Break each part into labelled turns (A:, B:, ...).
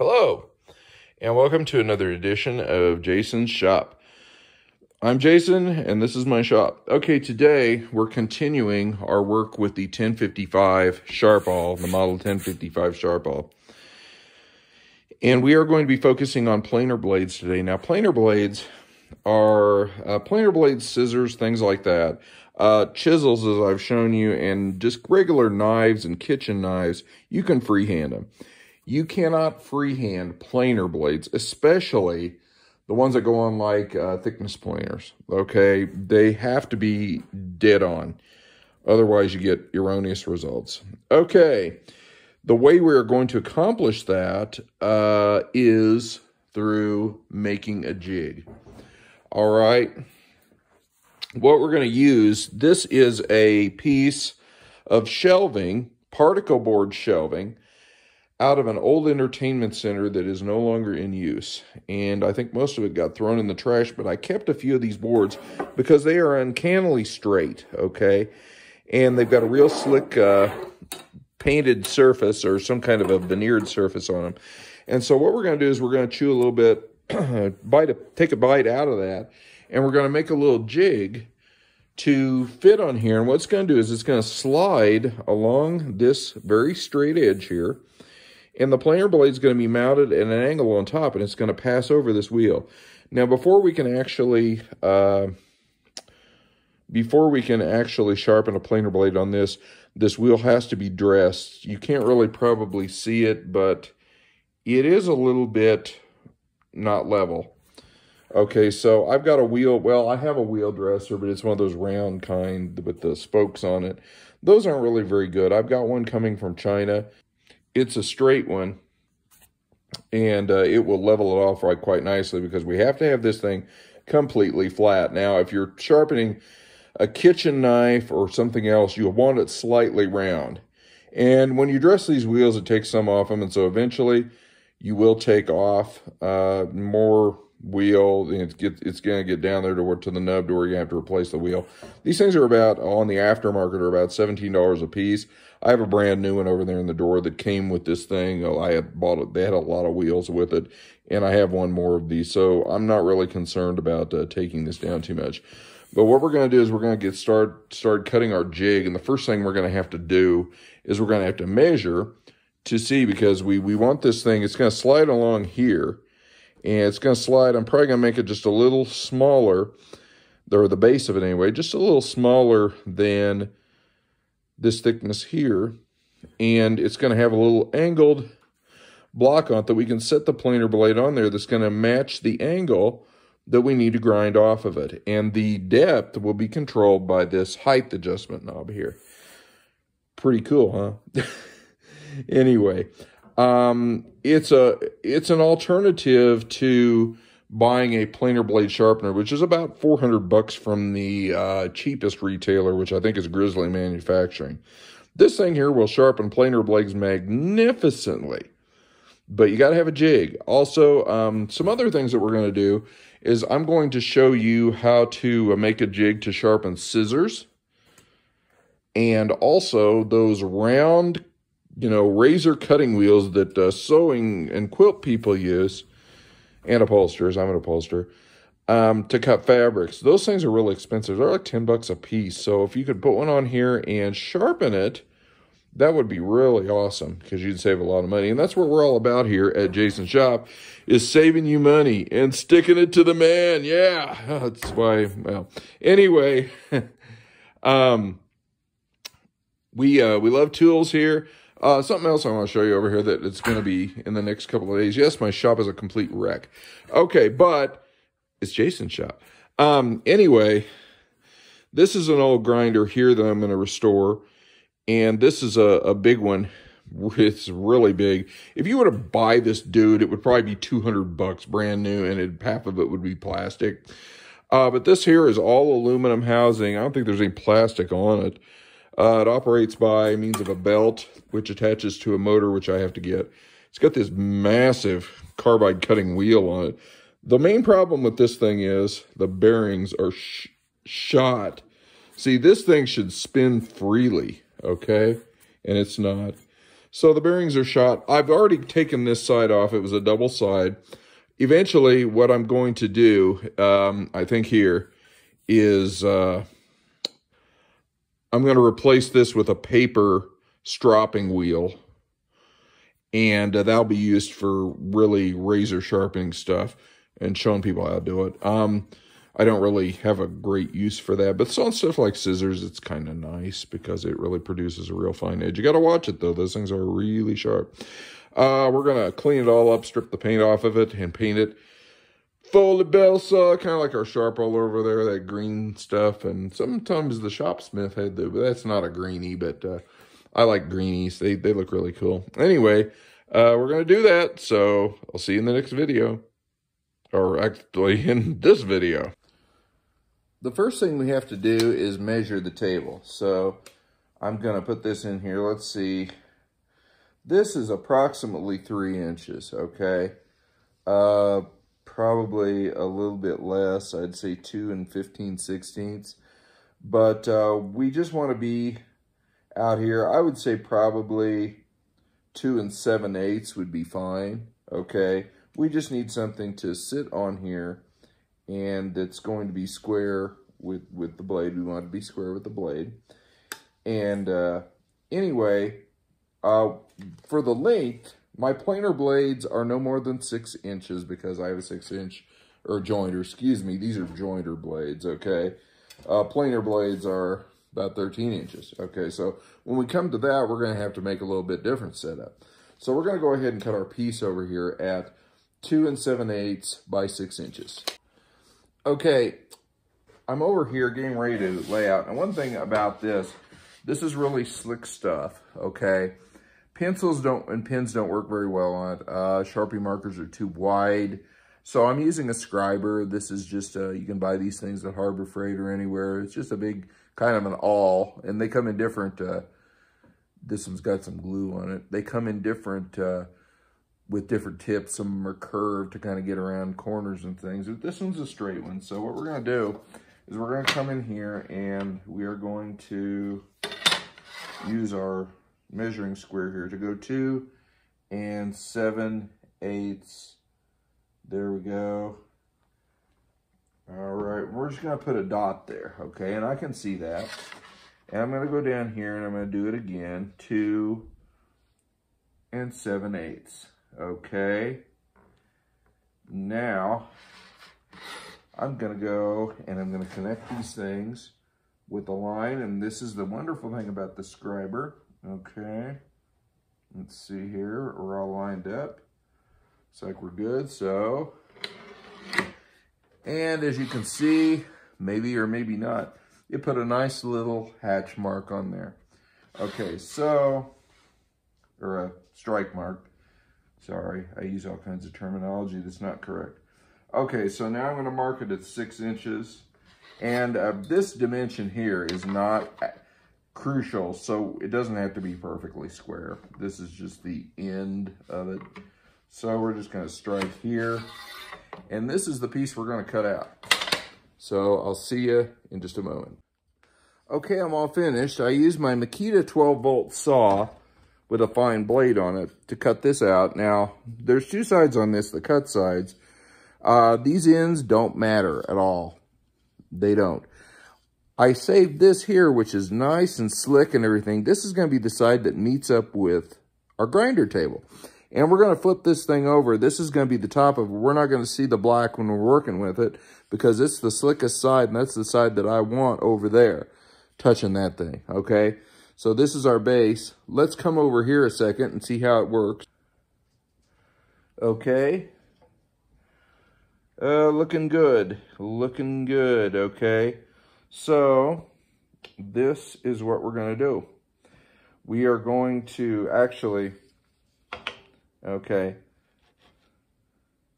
A: Hello, and welcome to another edition of Jason's Shop. I'm Jason, and this is my shop. Okay, today we're continuing our work with the 1055 Sharp-All, the model 1055 Sharp-All. And we are going to be focusing on planer blades today. Now, planer blades are scissors, things like that. Chisels, as I've shown you, and just regular knives and kitchen knives, you can freehand them. You cannot freehand planer blades, especially the ones that go on like thickness planers, okay? They have to be dead on. Otherwise, you get erroneous results. Okay, the way we're going to accomplish that is through making a jig. All right, what we're going to use, this is a piece of shelving, particle board shelving, out of an old entertainment center that is no longer in use. And I think most of it got thrown in the trash, but I kept a few of these boards because they are uncannily straight, okay? And they've got a real slick painted surface or some kind of a veneered surface on them. And so what we're going to do is we're going to chew a little bit, take a bite out of that, and we're going to make a little jig to fit on here. And what it's going to do is it's going to slide along this very straight edge here. And the planer blade is going to be mounted at an angle on top, and it's going to pass over this wheel. Now, before we can actually sharpen a planer blade on this wheel has to be dressed. You can't really probably see it, but it is a little bit not level. Okay, so I've got a wheel. Well, I have a wheel dresser, but it's one of those round kind with the spokes on it. Those aren't really very good. I've got one coming from China. It's a straight one, and it will level it off quite nicely because we have to have this thing completely flat. Now, if you're sharpening a kitchen knife or something else, you'll want it slightly round. And when you dress these wheels, it takes some off them, and so eventually you will take off more wheel. It's going to get down there to the nub to where you have to replace the wheel. These things are about, on the aftermarket, are about $17 a piece. I have a brand new one over there in the door that came with this thing. I had bought it. They had a lot of wheels with it, and I have one more of these, so I'm not really concerned about taking this down too much. But what we're going to do is we're going to start cutting our jig, and the first thing we're going to have to do is we're going to have to measure to see, because we want this thing, it's going to slide along here, and it's going to slide. I'm probably going to make it just a little smaller, or the base of it anyway, just a little smaller than this thickness here, and it's going to have a little angled block on it that we can set the planer blade on there that's going to match the angle that we need to grind off of it. And the depth will be controlled by this height adjustment knob here. Pretty cool, huh? Anyway, it's an alternative to buying a planer blade sharpener, which is about $400 from the cheapest retailer, which I think is Grizzly Manufacturing. This thing here will sharpen planer blades magnificently, but you got to have a jig. Also, some other things that we're going to do is I'm going to show you how to make a jig to sharpen scissors, and also those round, razor cutting wheels that sewing and quilt people use, and upholsterers, I'm an upholsterer, to cut fabrics. Those things are really expensive. They're like $10 a piece. So if you could put one on here and sharpen it, that would be really awesome, because you'd save a lot of money. And that's what we're all about here at Jason's Shop, is saving you money and sticking it to the man. Yeah, that's why, well, anyway, we love tools here. Something else I want to show you over here that it's going to be in the next couple of days. Yes, my shop is a complete wreck. Okay, but it's Jason's Shop. Anyway, this is an old grinder here that I'm going to restore. And this is a big one. It's really big. If you were to buy this dude, it would probably be $200 brand new, and half of it would be plastic. But this here is all aluminum housing. I don't think there's any plastic on it. It operates by means of a belt, which attaches to a motor, which I have to get. It's got this massive carbide cutting wheel on it. The main problem with this thing is the bearings are shot. See, this thing should spin freely, okay? And it's not. So the bearings are shot. I've already taken this side off. It was a double side. Eventually, what I'm going to do, I think here, is I'm going to replace this with a paper stropping wheel. And that'll be used for really razor sharpening stuff and showing people how to do it. I don't really have a great use for that, but on stuff like scissors, it's kind of nice because it really produces a real fine edge. You got to watch it, though. Those things are really sharp. We're going to clean it all up, strip the paint off of it, and paint it Foley Belsaw, kind of like our sharp roller over there, that green stuff. And sometimes the shopsmith had to, but that's not a greenie, but I like greenies. They look really cool. Anyway, we're going to do that, so I'll see you in the next video. Or actually, in this video. The first thing we have to do is measure the table. So I'm going to put this in here. Let's see. This is approximately 3 inches, okay? Probably a little bit less. I'd say 2 15/16. But we just want to be out here. I would say probably 2 7/8 would be fine, okay? We just need something to sit on here, and it's going to be square with the blade. We want it to be square with the blade. And anyway, for the length, my planer blades are no more than 6 inches because I have a 6-inch, or jointer, excuse me. These are jointer blades, okay? Planer blades are about 13 inches, okay? So when we come to that, we're going to have to make a little bit different setup. So we're going to go ahead and cut our piece over here at 2 7/8 by 6 inches. Okay, I'm over here getting ready to lay out. And one thing about this is really slick stuff, okay? Pencils and pens don't work very well on it. Sharpie markers are too wide. So I'm using a Scriber. This is just, you can buy these things at Harbor Freight or anywhere. It's just a big, kind of an awl. And they come in different, this one's got some glue on it. They come in different, with different tips. Some of them are curved to kind of get around corners and things. But this one's a straight one. So what we're going to do is we're going to come in here and we are going to use our measuring square here to go 2 7/8. There we go. All right, we're just going to put a dot there, okay? And I can see that. And I'm going to go down here and I'm going to do it again. 2 7/8. Okay. Now, I'm going to go and I'm going to connect these things with a line. And this is the wonderful thing about the Scriber. Okay. Let's see here. We're all lined up. Looks like we're good. So, and as you can see, maybe or maybe not, it put a nice little hatch mark on there. Okay, so, or a strike mark. Sorry, I use all kinds of terminology that's not correct. Okay, so now I'm going to mark it at 6 inches. And this dimension here is not crucial, so it doesn't have to be perfectly square. This is just the end of it. So we're just going to strike here. And this is the piece we're going to cut out. So I'll see you in just a moment. Okay, I'm all finished. I used my Makita 12-volt saw with a fine blade on it to cut this out. Now, there's 2 sides on this, the cut sides. These ends don't matter at all. They don't. I saved this here, which is nice and slick and everything. This is going to be the side that meets up with our grinder table. And we're going to flip this thing over. This is going to be the top of it. We're not going to see the black when we're working with it because it's the slickest side, and that's the side that I want over there, touching that thing, okay? So this is our base. Let's come over here a second and see how it works. Okay. Looking good. Looking good, okay? So this is what we're going to do. We are going to actually... Okay.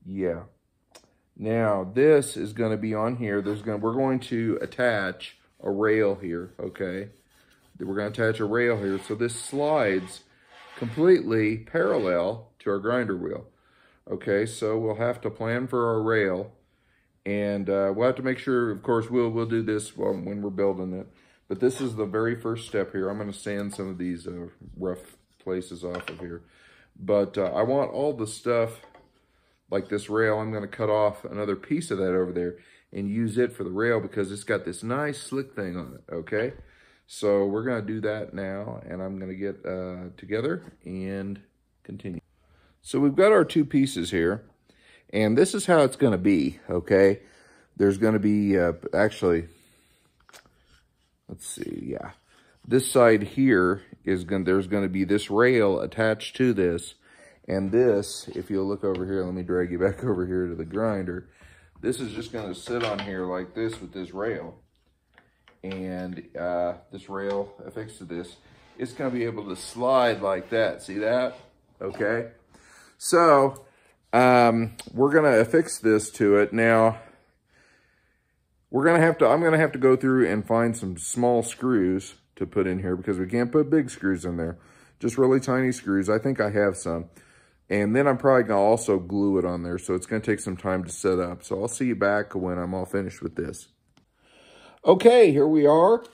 A: Yeah. Now, this is going to be on here. We're going to attach a rail here, okay? We're going to attach a rail here. So this slides completely parallel to our grinder wheel. Okay, so we'll have to plan for our rail. And we'll have to make sure, of course, we'll do this when we're building it. But this is the very first step here. I'm going to sand some of these rough places off of here. But I want all the stuff, like this rail, I'm going to cut off another piece of that over there and use it for the rail because it's got this nice slick thing on it, okay? So we're going to do that now, and I'm going to get together and continue. So we've got our two pieces here, and this is how it's going to be, okay? There's going to be, actually, let's see, yeah. This side here is there's going to be this rail attached to this. And this, if you'll look over here, let me drag you back over here to the grinder. This is just going to sit on here like this with this rail. And this rail affixed to this, it's going to be able to slide like that. See that? Okay. So we're going to affix this to it. Now, I'm going to have to go through and find some small screws to put in here because we can't put big screws in there. Just really tiny screws. I think I have some. And then I'm probably going to also glue it on there, so it's going to take some time to set up. So I'll see you back when I'm all finished with this. Okay, here we are.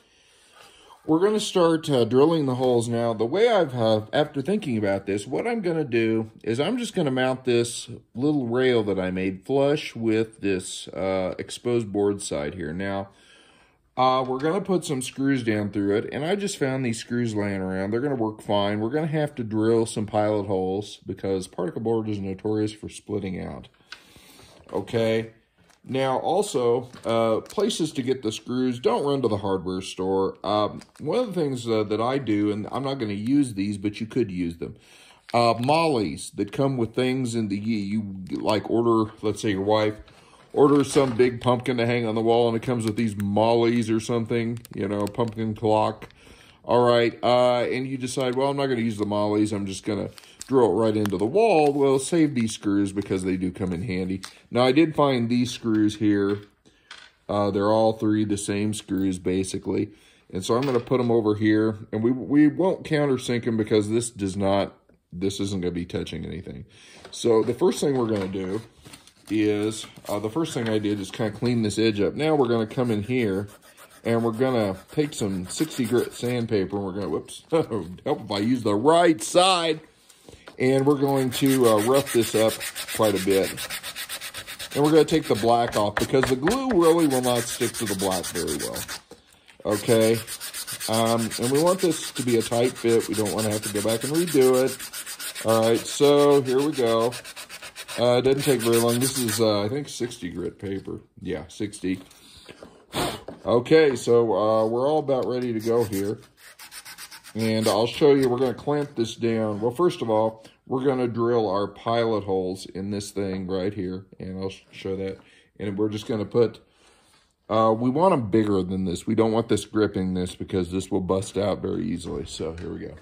A: We're going to start drilling the holes now. The way after thinking about this, what I'm going to do is I'm just going to mount this little rail that I made flush with this exposed board side here. Now, we're going to put some screws down through it, and I just found these screws laying around. They're going to work fine. We're going to have to drill some pilot holes because particle board is notorious for splitting out. Okay. Now, also, places to get the screws, don't run to the hardware store. One of the things that I do, and I'm not going to use these, but you could use them, mollies that come with things in the, you like order, let's say your wife orders some big pumpkin to hang on the wall, and it comes with these mollies or something, you know, pumpkin clock. All right, and you decide, well, I'm not going to use the mollies. I'm just going to drill it right into the wall. Well, save these screws because they do come in handy. Now, I did find these screws here. They're all three the same screws, basically. And so I'm going to put them over here. And we won't countersink them because this isn't going to be touching anything. So the first thing we're going to do is, the first thing I did is kind of clean this edge up. Now we're going to come in here. And we're going to take some 60 grit sandpaper. And we're going to, whoops, help if I use the right side. And we're going to rough this up quite a bit. And we're going to take the black off because the glue really will not stick to the black very well. Okay. And we want this to be a tight fit. We don't want to have to go back and redo it. All right. So here we go. It doesn't take very long. This is, I think, 60 grit paper. Yeah, 60. Okay. So we're all about ready to go here. And I'll show you, we're going to clamp this down. Well, first of all, we're going to drill our pilot holes in this thing right here. And I'll show that. And we're just going to put, we want them bigger than this. We don't want this gripping this because this will bust out very easily. So here we go.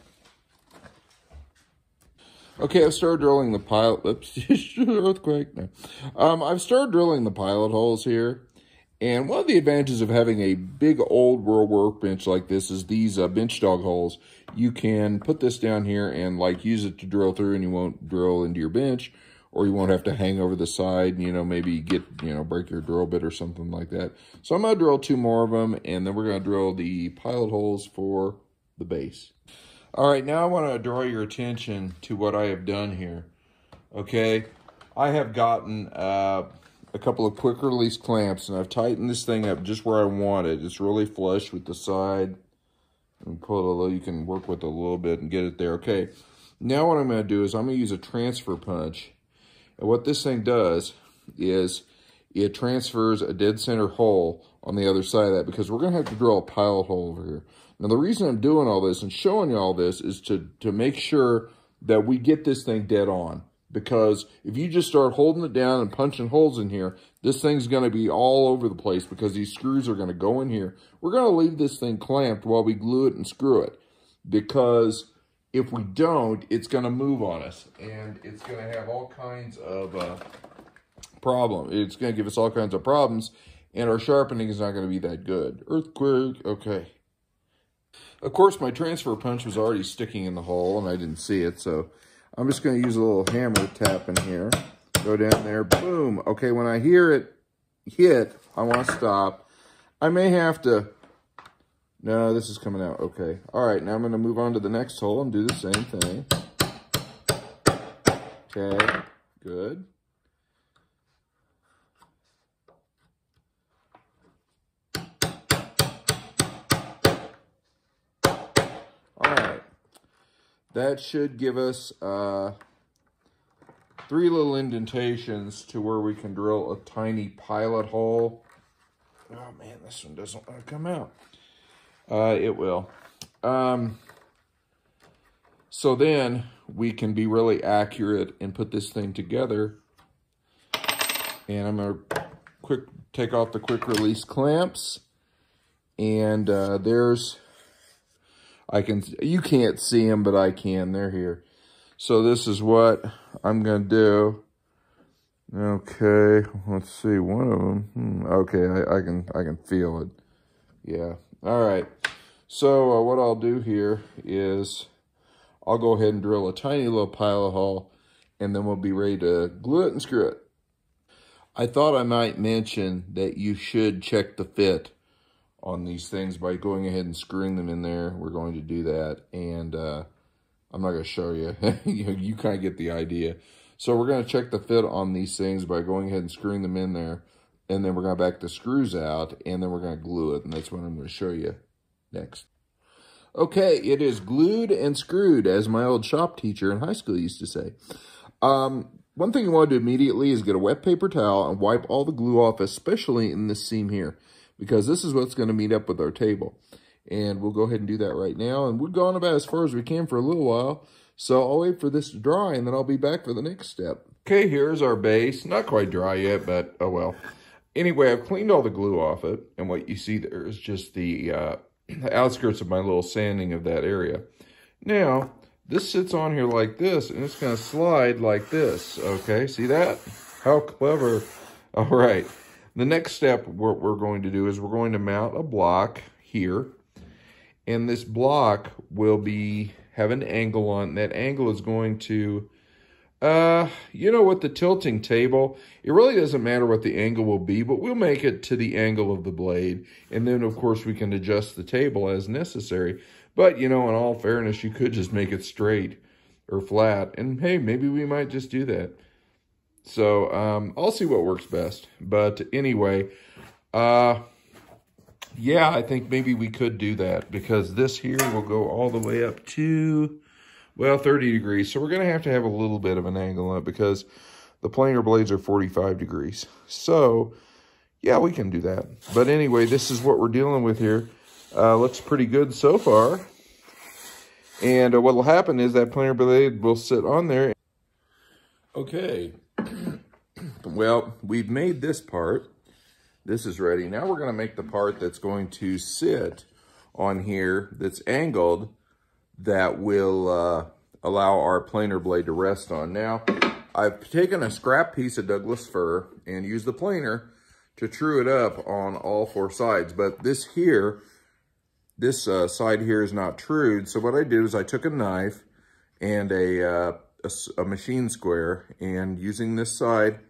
A: Okay, I've started drilling the pilot, oops, earthquake, no. I've started drilling the pilot holes here. And one of the advantages of having a big old world workbench like this is these bench dog holes. You can put this down here and like use it to drill through, and you won't drill into your bench, or you won't have to hang over the side, you know, maybe get, you know, break your drill bit or something like that. So I'm going to drill 2 more of them, and then we're going to drill the pilot holes for the base. All right, now I want to draw your attention to what I have done here. Okay, I have gotten a couple of quick release clamps, and I've tightened this thing up just where I want it. It's really flush with the side. And pull it a little, you can work with it a little bit and get it there. Okay, now what I'm going to do is I'm going to use a transfer punch. And what this thing does is it transfers a dead center hole on the other side of that, because we're going to have to drill a pilot hole over here. Now, the reason I'm doing all this and showing you all this is to make sure that we get this thing dead on. Because if you just start holding it down and punching holes in here, this thing's going to be all over the place because these screws are going to go in here. We're going to leave this thing clamped while we glue it and screw it. Because if we don't, it's going to move on us. And it's going to have all kinds of problems. It's going to give us all kinds of problems. And our sharpening is not going to be that good. Earthquake, okay. Of course, my transfer punch was already sticking in the hole and I didn't see it, so I'm just going to use a little hammer tap in here. Go down there, boom. Okay, when I hear it hit, I want to stop. I may have to, No, this is coming out. Okay. All right, now I'm going to move on to the next hole and do the same thing. Okay, good. All right. That should give us 3 little indentations to where we can drill a tiny pilot hole. Oh man, this one doesn't want to come out. It will. So then we can be really accurate and put this thing together. And I'm going to take off the quick release clamps. And you can't see them, but I can. They're here. So this is what I'm going to do. Okay, let's see, one of them. Okay, I can feel it. Yeah. All right. So what I'll do here is I'll go ahead and drill a tiny little pilot hole, and then we'll be ready to glue it and screw it. I thought I might mention that you should check the fit on these things by going ahead and screwing them in there. We're going to do that, and I'm not going to show you. You kind of get the idea. So we're going to check the fit on these things by going ahead and screwing them in there. And then we're going to back the screws out, and then we're going to glue it. And that's what I'm going to show you next. Okay, it is glued and screwed, as my old shop teacher in high school used to say. One thing you want to do immediately is get a wet paper towel and wipe all the glue off, especially in this seam here, because this is what's going to meet up with our table. And we'll go ahead and do that right now. And we've gone about as far as we can for a little while. So I'll wait for this to dry, and then I'll be back for the next step. Okay, here's our base. Not quite dry yet, but oh well. Anyway, I've cleaned all the glue off it, and what you see there is just the outskirts of my little sanding of that area. Now, this sits on here like this, and it's going to slide like this, okay? See that? How clever. All right. The next step, what we're going to do is we're going to mount a block here, and this block will have an angle on. That angle is going to, you know, with the tilting table, it really doesn't matter what the angle will be, but we'll make it to the angle of the blade. And then, of course, we can adjust the table as necessary. But, you know, in all fairness, you could just make it straight or flat. And, hey, maybe we might just do that. So, I'll see what works best. But anyway, yeah, I think maybe we could do that, because this here will go all the way up to, well, 30 degrees. So we're going to have a little bit of an angle on it, because the planer blades are 45 degrees. So, yeah, we can do that. But anyway, this is what we're dealing with here. Looks pretty good so far. And what will happen is that planer blade will sit on there. Okay. Well, we've made this part. This is ready. Now we're going to make the part that's going to sit on here that's angled, that will allow our planer blade to rest on. Now, I've taken a scrap piece of Douglas fir and used the planer to true it up on all 4 sides. But this here, this side here is not trued. So what I did is I took a knife and a machine square, and using this side,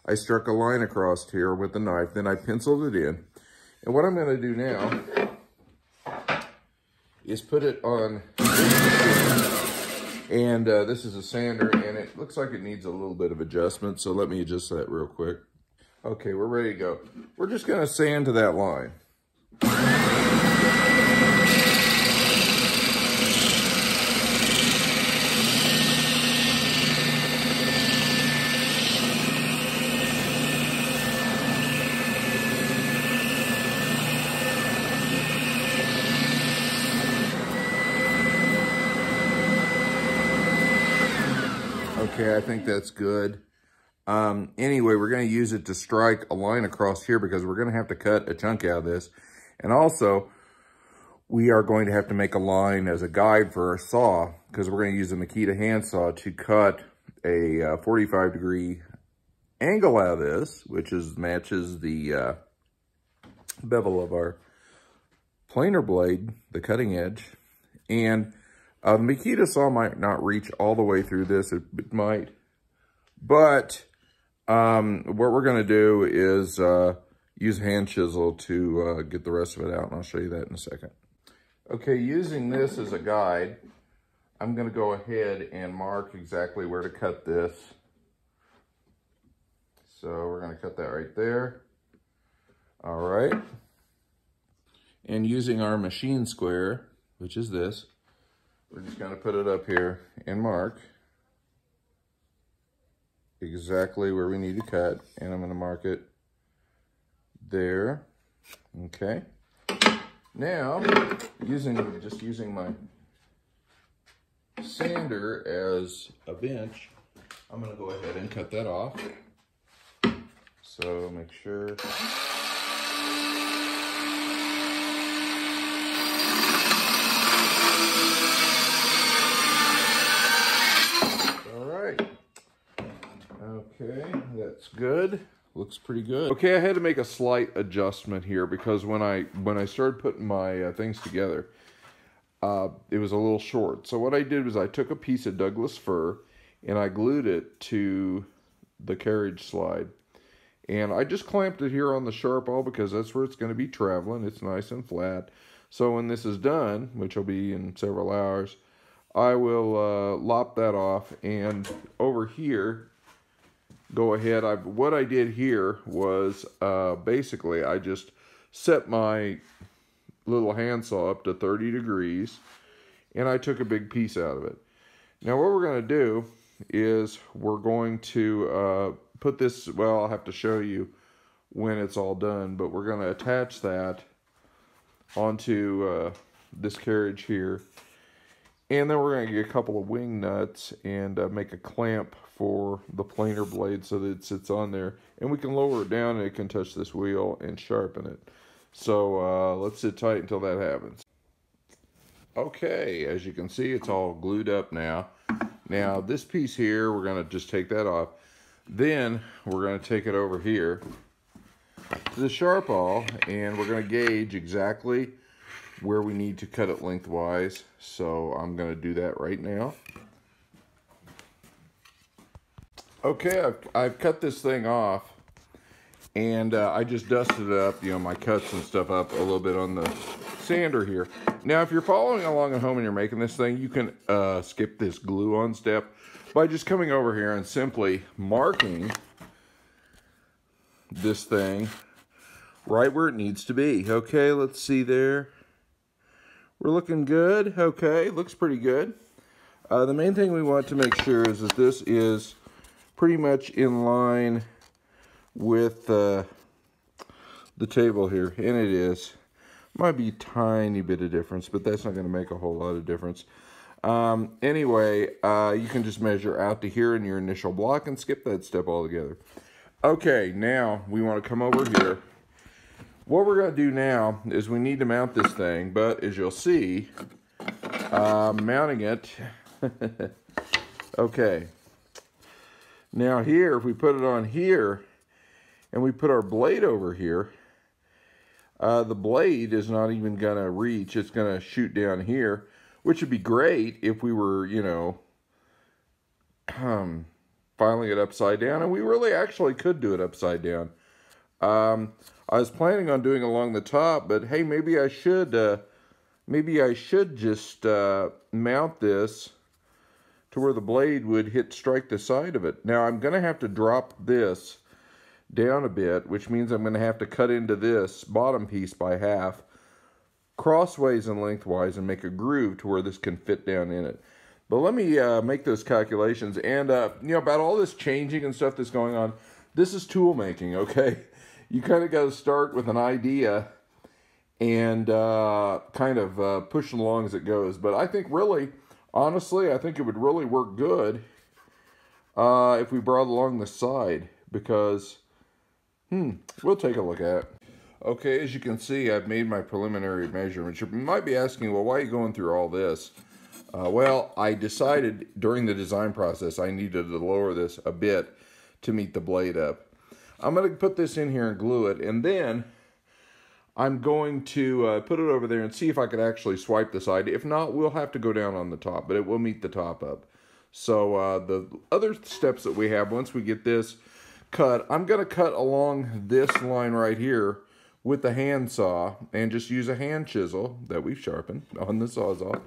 A: I struck a line across here with the knife. Then I penciled it in. And what I'm going to do now is put it on this machine. And this is a sander, and it looks like it needs a little bit of adjustment. So let me adjust that real quick. Okay, we're ready to go. We're just going to sand to that line. Okay, I think that's good. Anyway, we're going to use it to strike a line across here, because we're going to have to cut a chunk out of this. And also, we are going to have to make a line as a guide for our saw, because we're going to use a Makita handsaw to cut a 45 degree angle out of this, which matches the bevel of our planer blade, the cutting edge. And the Makita saw might not reach all the way through this. It might. But what we're going to do is use a hand chisel to get the rest of it out, and I'll show you that in a second. Okay, using this as a guide, I'm going to go ahead and mark exactly where to cut this. So we're going to cut that right there. All right. And using our machine square, which is this, we're just going to put it up here and mark exactly where we need to cut. And I'm going to mark it there. Okay. Now, just using my sander as a bench, I'm going to go ahead and cut that off. So make sure. All right. Okay, that's good. Looks pretty good. Okay, I had to make a slight adjustment here because when I started putting my things together, it was a little short. So what I did was I took a piece of Douglas fir and I glued it to the carriage slide. And I just clamped it here on the sharp awl because that's where it's going to be traveling. It's nice and flat. So when this is done, which will be in several hours, I will lop that off, and over here, go ahead. What I did here was basically I just set my little handsaw up to 30 degrees, and I took a big piece out of it. Now what we're going to do is we're going to put this, well, I'll have to show you when it's all done, but we're going to attach that onto this carriage here. And then we're going to get a couple of wing nuts and make a clamp for the planer blade so that it sits on there. And we can lower it down and it can touch this wheel and sharpen it. So let's sit tight until that happens. Okay, as you can see, it's all glued up now. Now this piece here, we're going to just take that off. Then we're going to take it over here to the sharp awl and we're going to gauge exactly where we need to cut it lengthwise. So I'm going to do that right now. Okay, I've cut this thing off, and I just dusted it up, my cuts and stuff up a little bit on the sander here. Now, if you're following along at home and you're making this thing, you can skip this glue on step by just coming over here and simply marking this thing right where it needs to be. Okay, let's see there. We're looking good. Okay, looks pretty good. The main thing we want to make sure is that this is pretty much in line with the table here, and it is. Might be a tiny bit of difference, but that's not going to make a whole lot of difference. Anyway, you can just measure out to here in your initial block and skip that step altogether. Okay, now we want to come over here. What we're going to do now is we need to mount this thing, but as you'll see, mounting it, okay. Now here, if we put it on here, and we put our blade over here, the blade is not even going to reach. It's going to shoot down here, which would be great if we were, filing it upside down, and we really actually could do it upside down. I was planning on doing along the top, but hey, maybe I should just mount this to where the blade would strike the side of it. Now I'm going to have to drop this down a bit, which means I'm going to have to cut into this bottom piece by half, crossways and lengthwise, and make a groove to where this can fit down in it. But let me make those calculations. And about all this changing and stuff that's going on, this is tool making, okay? You kind of got to start with an idea and kind of push along as it goes. But I think really, honestly, I think it would really work good if we brought along the side, because, we'll take a look at it. Okay, as you can see, I've made my preliminary measurements. You might be asking, well, why are you going through all this? Well, I decided during the design process I needed to lower this a bit to meet the blade up. I'm going to put this in here and glue it, and then I'm going to put it over there and see if I could actually swipe the side. If not, we'll have to go down on the top, but it will meet the top up. So the other steps that we have, once we get this cut, I'm going to cut along this line right here with the hand saw and just use a hand chisel that we've sharpened on the Sawzall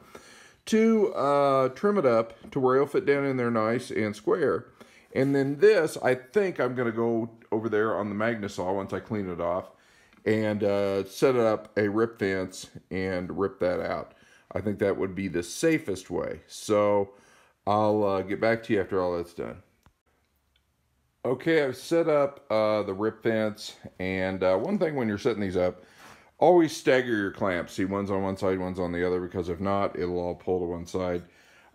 A: to trim it up to where it'll fit down in there nice and square. And then this, I think I'm going to go over there on the Magnasaw once I clean it off and set up a rip fence and rip that out. I think that would be the safest way. So I'll get back to you after all that's done. Okay, I've set up the rip fence, and one thing when you're setting these up, always stagger your clamps. See, one's on one side, one's on the other, because if not, it'll all pull to one side.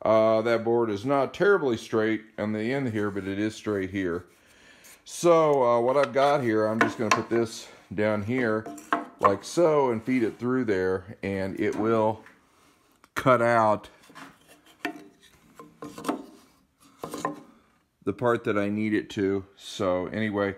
A: That board is not terribly straight on the end here, but it is straight here. So what I've got here, I'm just going to put this down here like so and feed it through there, and it will cut out the part that I need it to. So anyway,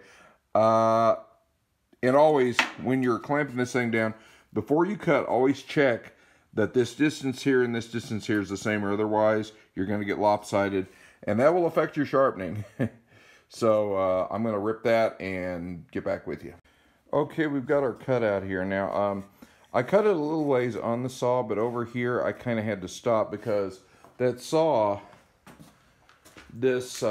A: and always when you're clamping this thing down, before you cut, always check that this distance here and this distance here is the same, or otherwise you're going to get lopsided, and that will affect your sharpening. So I'm going to rip that and get back with you. Okay, we've got our cutout here now. I cut it a little ways on the saw, but over here I kind of had to stop because that saw, this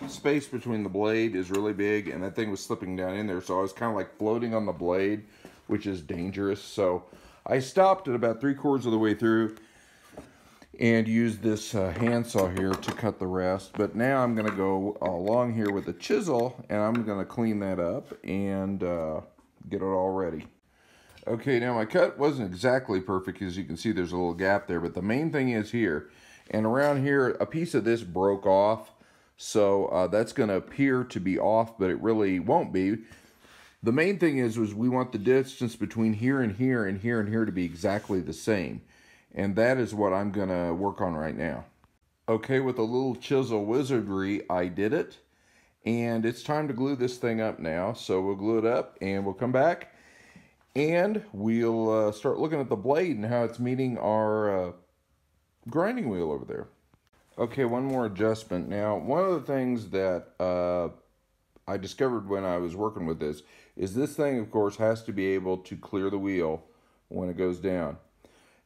A: space between the blade is really big, and that thing was slipping down in there, so I was kind of like floating on the blade, which is dangerous. So I stopped at about 3/4 of the way through and used this handsaw here to cut the rest. But now I'm going to go along here with a chisel, and I'm going to clean that up and get it all ready. Okay, now my cut wasn't exactly perfect. As you can see, there's a little gap there, but the main thing is here. And around here, a piece of this broke off, so that's going to appear to be off, but it really won't be. The main thing is we want the distance between here and here and here and here to be exactly the same. And that is what I'm going to work on right now. Okay, with a little chisel wizardry, I did it. And it's time to glue this thing up now. So we'll glue it up, and we'll come back, and we'll start looking at the blade and how it's meeting our grinding wheel over there. Okay, one more adjustment. Now, one of the things that I discovered when I was working with this is this thing, of course, has to be able to clear the wheel when it goes down.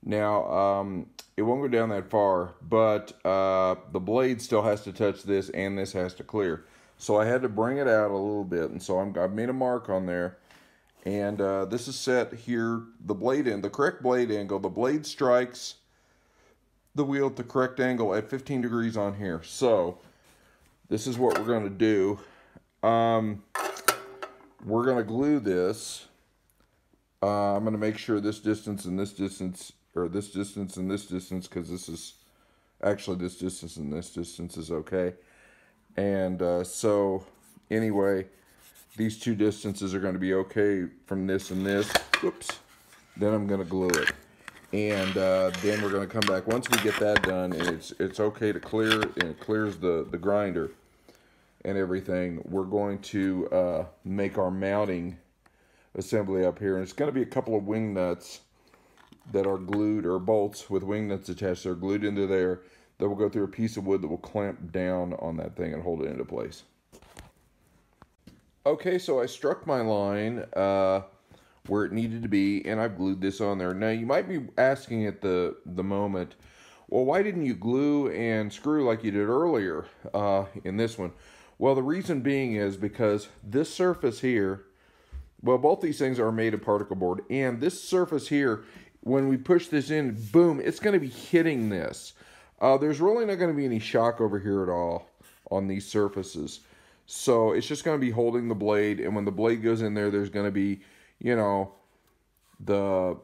A: Now, it won't go down that far, but the blade still has to touch this, and this has to clear. So I had to bring it out a little bit, and so I've made a mark on there. And this is set here, the blade end, the correct blade angle. The blade strikes the wheel at the correct angle at 15 degrees on here. So this is what we're going to do. We're going to glue this. I'm going to make sure this distance and this distance, or this distance and this distance, because this is actually this distance and this distance is okay. And so anyway, these two distances are going to be okay from this and this. Whoops. Then I'm going to glue it. And then we're going to come back. Once we get that done, and it's okay to clear, and it clears the grinder and everything, we're going to make our mounting assembly up here. And it's going to be a couple of wing nuts that are glued, or bolts with wing nuts attached. They're glued into there. That will go through a piece of wood that will clamp down on that thing and hold it into place. Okay, so I struck my line where it needed to be, and I've glued this on there. Now, you might be asking at the moment, well, why didn't you glue and screw like you did earlier in this one? Well, the reason being is because this surface here, well, both these things are made of particle board, and this surface here, when we push this in, boom, it's going to be hitting this. There's really not going to be any shock over here at all on these surfaces. So it's just going to be holding the blade, and when the blade goes in there, there's going to be, you know, the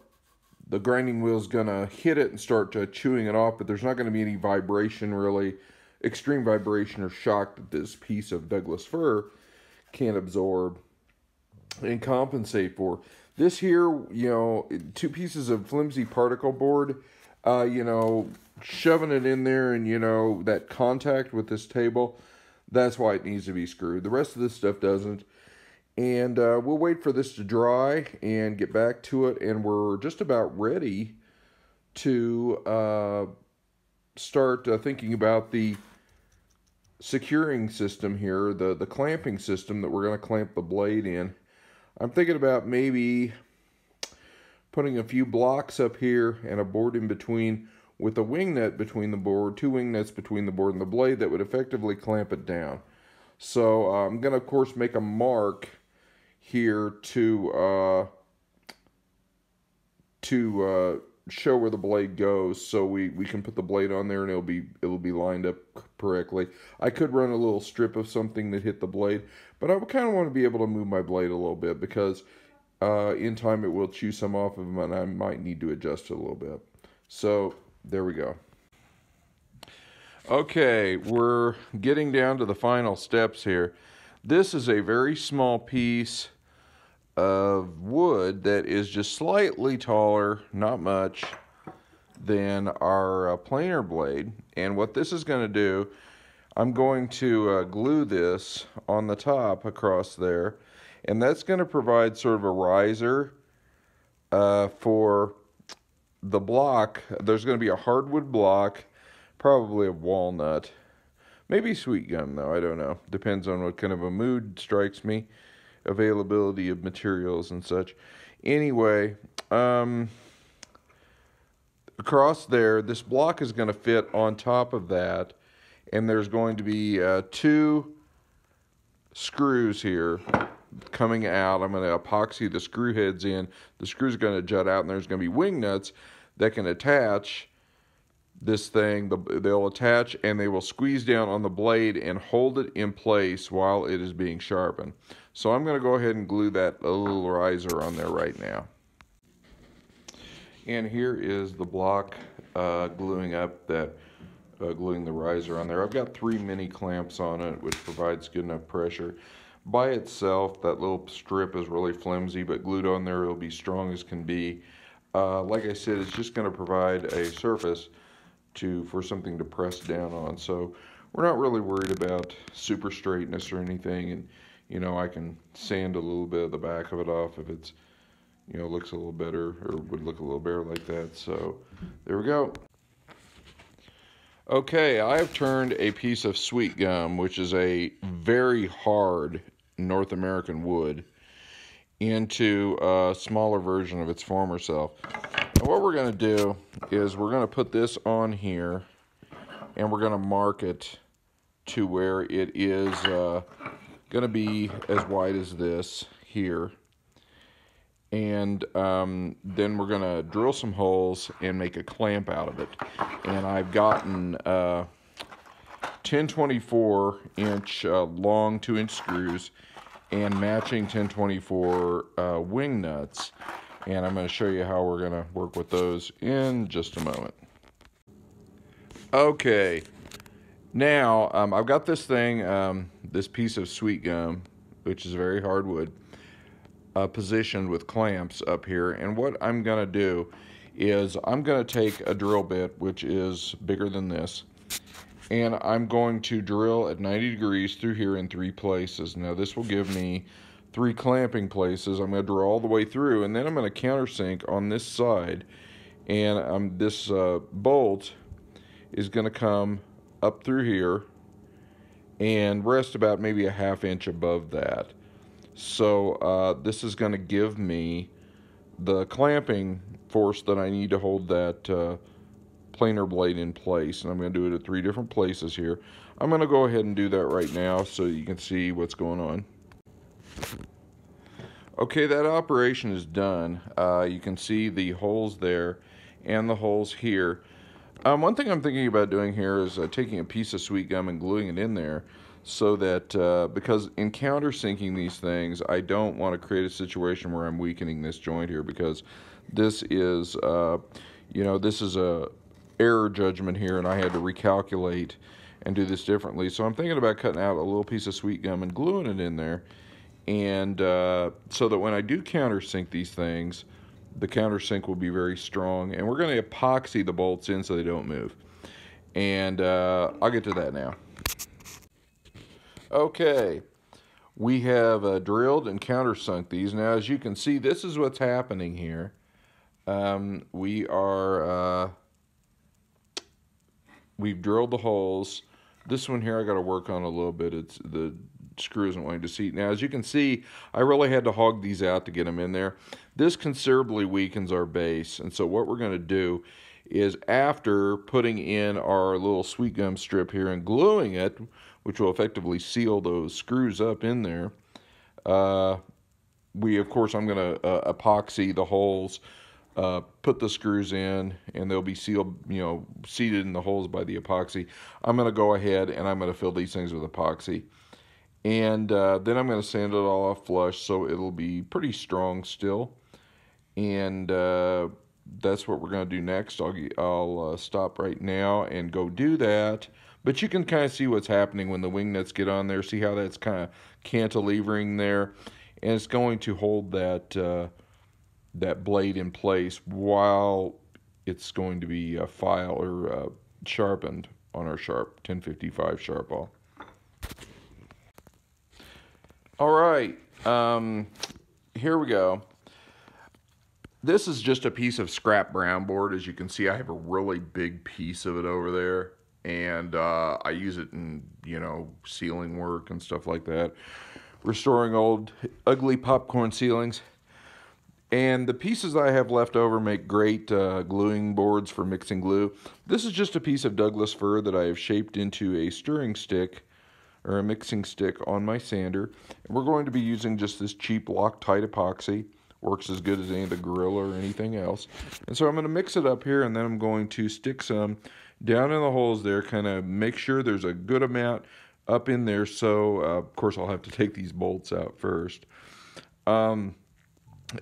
A: grinding wheel's going to hit it and start chewing it off, but there's not going to be any vibration, really, extreme vibration or shock that this piece of Douglas fir can't absorb and compensate for. This here, you know, two pieces of flimsy particle board, you know, shoving it in there, and, you know, that contact with this table, that's why it needs to be screwed. The rest of this stuff doesn't. And we'll wait for this to dry and get back to it. And we're just about ready to start thinking about the securing system here, the clamping system that we're going to clamp the blade in. I'm thinking about maybe putting a few blocks up here and a board in between with a wing nut between the board, 2 wing nuts between the board and the blade that would effectively clamp it down. So I'm going to, of course, make a mark here to show where the blade goes, so we can put the blade on there and it'll be lined up correctly. I could run a little strip of something that hit the blade, but I kind of want to be able to move my blade a little bit because in time it will chew some off of them and I might need to adjust it a little bit. So there we go. Okay, we're getting down to the final steps here. This is a very small piece of wood that is just slightly taller, not much, than our planer blade. And what this is going to do, I'm going to glue this on the top across there, and that's going to provide sort of a riser for the block. There's going to be a hardwood block, probably a walnut, maybe sweet gum though, I don't know. Depends on what kind of a mood strikes me, availability of materials and such. Anyway, across there, this block is going to fit on top of that, and there's going to be 2 screws here coming out. I'm going to epoxy the screw heads in. The screws are going to jut out, and there's going to be wing nuts that can attach this thing. They'll attach and they will squeeze down on the blade and hold it in place while it is being sharpened. So I'm going to go ahead and glue that little riser on there right now. And here is the block gluing up that gluing the riser on there. I've got 3 mini clamps on it, which provides good enough pressure. By itself, that little strip is really flimsy, but glued on there it'll be strong as can be. Like I said, it's just going to provide a surface for something to press down on. So we're not really worried about super straightness or anything. And you know, I can sand a little bit of the back of it off if it's, you know, looks a little better or would look a little better like that. So there we go. Okay, I have turned a piece of sweet gum, which is a very hard North American wood, into a smaller version of its former self. And what we're going to do is we're going to put this on here and we're going to mark it to where it is going to be as wide as this here. And then we're going to drill some holes and make a clamp out of it. And I've gotten 1024 inch long 2-inch screws and matching 1024 wing nuts. And I'm going to show you how we're going to work with those in just a moment. Okay, now I've got this thing, this piece of sweet gum, which is very hard wood, positioned with clamps up here. And what I'm going to do is I'm going to take a drill bit, which is bigger than this, and I'm going to drill at 90 degrees through here in 3 places. Now this will give me 3 clamping places. I'm going to drill all the way through, and then I'm going to countersink on this side, and this bolt is going to come up through here and rest about maybe a 1/2 inch above that. So this is going to give me the clamping force that I need to hold that planer blade in place, and I'm going to do it at 3 different places here. I'm going to go ahead and do that right now so you can see what's going on. Okay, that operation is done. You can see the holes there and the holes here. One thing I'm thinking about doing here is taking a piece of sweet gum and gluing it in there, so that because in countersinking these things, I don't want to create a situation where I'm weakening this joint here, because this is you know, this is a error judgment here, and I had to recalculate and do this differently. So I'm thinking about cutting out a little piece of sweet gum and gluing it in there, and so that when I do countersink these things, the countersink will be very strong. And we're going to epoxy the bolts in so they don't move. And I'll get to that now. Okay, we have drilled and countersunk these. Now, as you can see, this is what's happening here. We've drilled the holes. This one here I got to work on a little bit. It's the screw isn't wanting to seat. Now, as you can see, I really had to hog these out to get them in there. This considerably weakens our base, and so what we're going to do is, after putting in our little sweet gum strip here and gluing it, which will effectively seal those screws up in there, of course, I'm going to epoxy the holes, put the screws in, and they'll be sealed, seated in the holes by the epoxy. I'm going to go ahead and I'm going to fill these things with epoxy. And then I'm going to sand it all off flush so it'll be pretty strong still. And that's what we're going to do next. I'll stop right now and go do that. But you can kind of see what's happening when the wing nuts get on there. See how that's kind of cantilevering there? And it's going to hold that that blade in place while it's going to be filed or sharpened on our sharp 1055 sharp ball. All right, here we go. This is just a piece of scrap brown board. As you can see, I have a really big piece of it over there, and I use it in, ceiling work and stuff like that, restoring old ugly popcorn ceilings. And the pieces I have left over make great gluing boards for mixing glue. This is just a piece of Douglas fir that I have shaped into a stirring stick or a mixing stick on my sander. And we're going to be using just this cheap Loctite epoxy. Works as good as any of the Gorilla or anything else. And so I'm going to mix it up here, and then I'm going to stick some down in the holes there, kind of make sure there's a good amount up in there. So, of course, I'll have to take these bolts out first.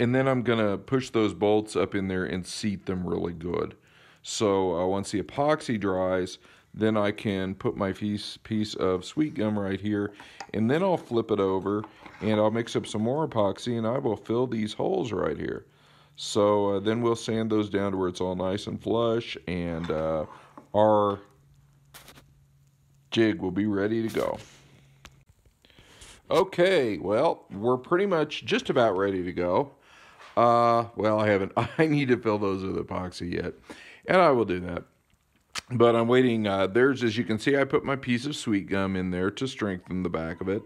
A: And then I'm going to push those bolts up in there and seat them really good. So once the epoxy dries, then I can put my piece of sweet gum right here, and then I'll flip it over, and I'll mix up some more epoxy, and I will fill these holes right here. So then we'll sand those down to where it's all nice and flush, and our jig will be ready to go. Okay, well, we're pretty much just about ready to go. Well, I need to fill those with epoxy yet, and I will do that. But I'm waiting. There's, as you can see, I put my piece of sweet gum in there to strengthen the back of it,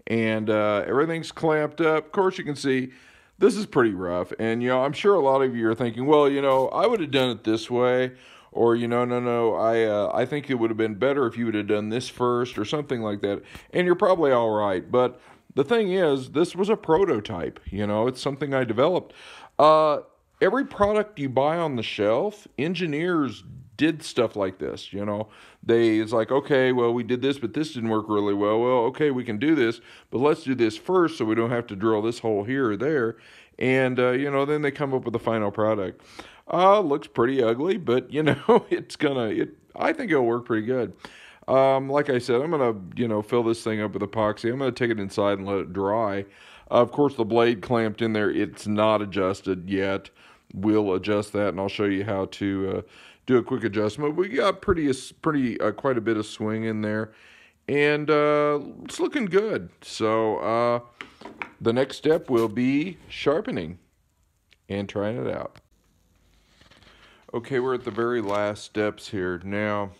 A: and everything's clamped up. Of course, you can see this is pretty rough, and I'm sure a lot of you are thinking, well, I would have done it this way, or no, I think it would have been better if you would have done this first, or something like that. And you're probably all right, but the thing is, this was a prototype. It's something I developed. Every product you buy on the shelf, engineers did stuff like this. It's like, okay, well, we did this, but this didn't work really well. Well, okay, we can do this, but let's do this first so we don't have to drill this hole here or there. And, then they come up with the final product. Looks pretty ugly, but, I think it'll work pretty good. Like I said, I'm going to, fill this thing up with epoxy. I'm going to take it inside and let it dry. Of course, the blade clamped in there, it's not adjusted yet. We'll adjust that, and I'll show you how to do a quick adjustment. We got quite a bit of swing in there, and it's looking good. So the next step will be sharpening and trying it out. Okay, we're at the very last steps here. Now,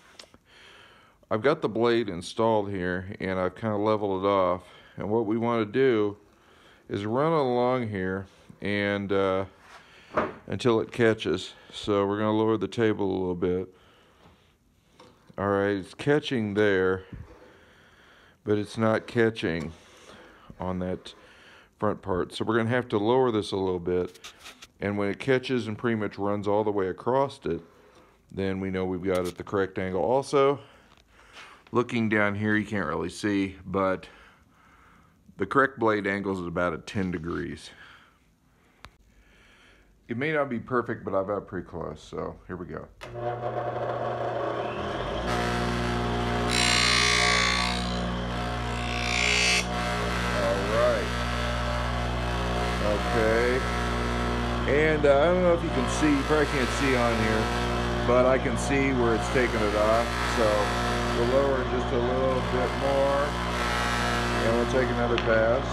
A: I've got the blade installed here, and I've kind of leveled it off. And what we want to do is run it along here and until it catches. So we're going to lower the table a little bit. All right, it's catching there, but it's not catching on that front part. So we're going to have to lower this a little bit. And when it catches and pretty much runs all the way across it, then we know we've got it at the correct angle. Also, looking down here, you can't really see, but the correct blade angle is about at 10 degrees. It may not be perfect, but I've got pretty close, so here we go. Alright. Okay. And I don't know if you can see, you probably can't see on here, but I can see where it's taking it off. So we'll lower it just a little bit more, and we'll take another pass.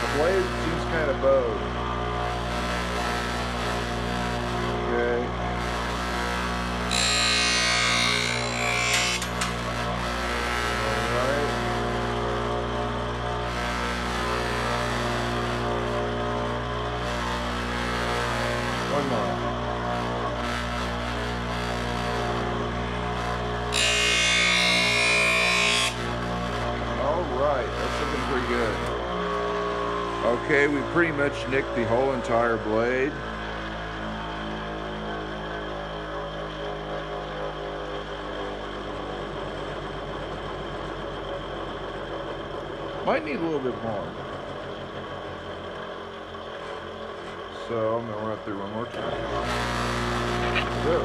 A: The blade seems kind of bowed. Okay. One more. Alright, that's looking pretty good. Okay, we pretty much nicked the whole entire blade. Might need a little bit more. So I'm going to run through one more time. There.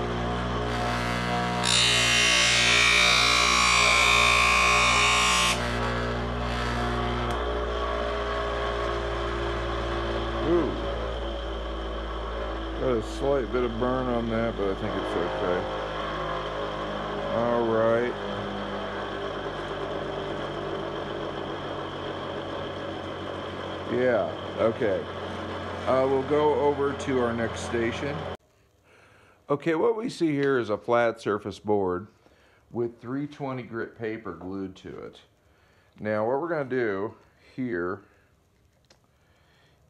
A: Ooh. Got a slight bit of burn on that, but I think it's okay. Alright. Yeah, okay. We'll go over to our next station. Okay, what we see here is a flat surface board with 320 grit paper glued to it. Now what we're going to do here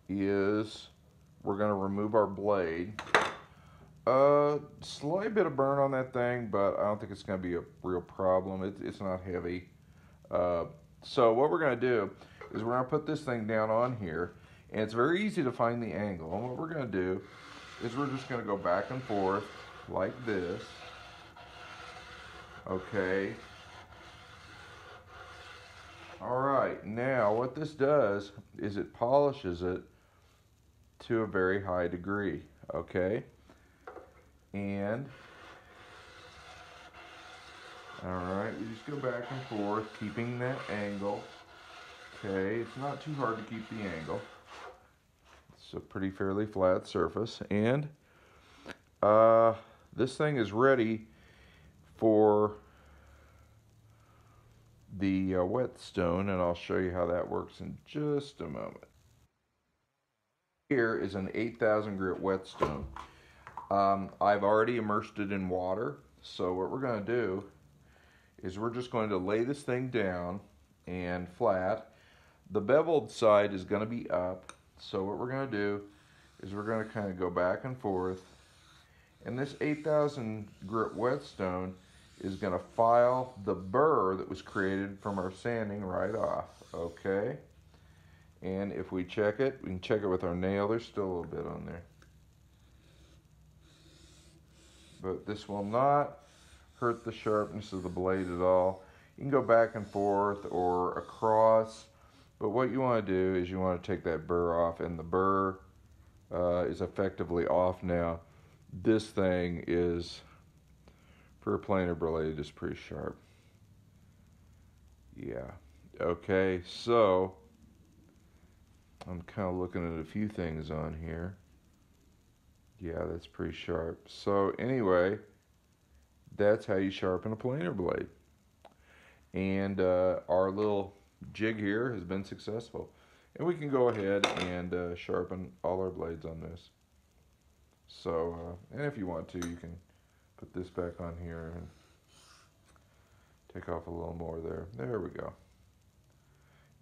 A: is we're going to remove our blade. Slight bit of burn on that thing, but I don't think it's going to be a real problem. It's not heavy. So what we're going to do is we're going to put this thing down on here, and it's very easy to find the angle. And what we're going to do is we're just going to go back and forth like this. Okay. Alright, now what this does is it polishes it to a very high degree. Okay. And alright, we just go back and forth, keeping that angle. Okay, it's not too hard to keep the angle. It's a pretty fairly flat surface, and this thing is ready for the whetstone, and I'll show you how that works in just a moment. Here is an 8,000 grit whetstone. I've already immersed it in water, so what we're going to do is we're just going to lay this thing down and flat. The beveled side is going to be up, so what we're going to do is we're going to kind of go back and forth, and this 8,000 grit whetstone is going to file the burr that was created from our sanding right off. Okay, and if we check it, we can check it with our nail. There's still a little bit on there, but this will not hurt the sharpness of the blade at all. You can go back and forth or across, but what you want to do is you want to take that burr off, and the burr is effectively off now. This thing is, for a planer blade, is pretty sharp. Yeah. Okay, so I'm kind of looking at a few things on here. Yeah, that's pretty sharp. So anyway, that's how you sharpen a planer blade. And our little jig here has been successful. And we can go ahead and sharpen all our blades on this. So, and if you want to, you can put this back on here and take off a little more there. There we go.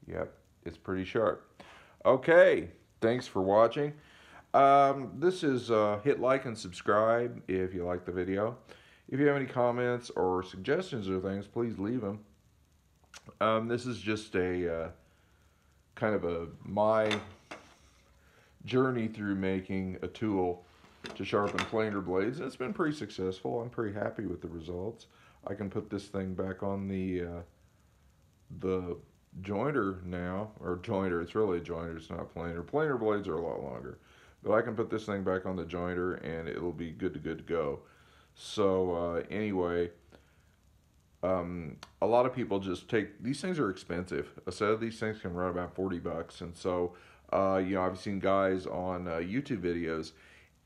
A: Yep, it's pretty sharp. Okay, thanks for watching. This is hit like and subscribe if you like the video. If you have any comments or suggestions or things, please leave them. This is just a kind of my journey through making a tool to sharpen planer blades. It's been pretty successful. I'm pretty happy with the results. I can put this thing back on the jointer now, or jointer. It's really a jointer. It's not planer. Planer blades are a lot longer, but I can put this thing back on the jointer and it'll be good to go. So anyway, a lot of people just take these things are expensive. A set of these things can run about 40 bucks, and so you know, I've seen guys on YouTube videos,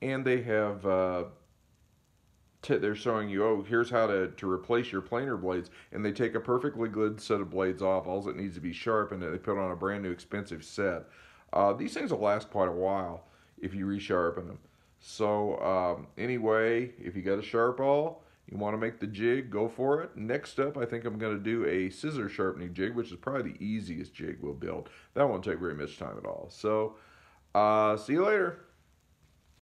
A: and they have they're showing you, oh, here's how to replace your planer blades, and they take a perfectly good set of blades off. All it needs to be sharpened, and they put on a brand new expensive set. These things will last quite a while if you resharpen them. So anyway, if you got a sharp awl, you want to make the jig, go for it. Next up, I think I'm going to do a scissor sharpening jig, which is probably the easiest jig we'll build. That won't take very much time at all. So see you later.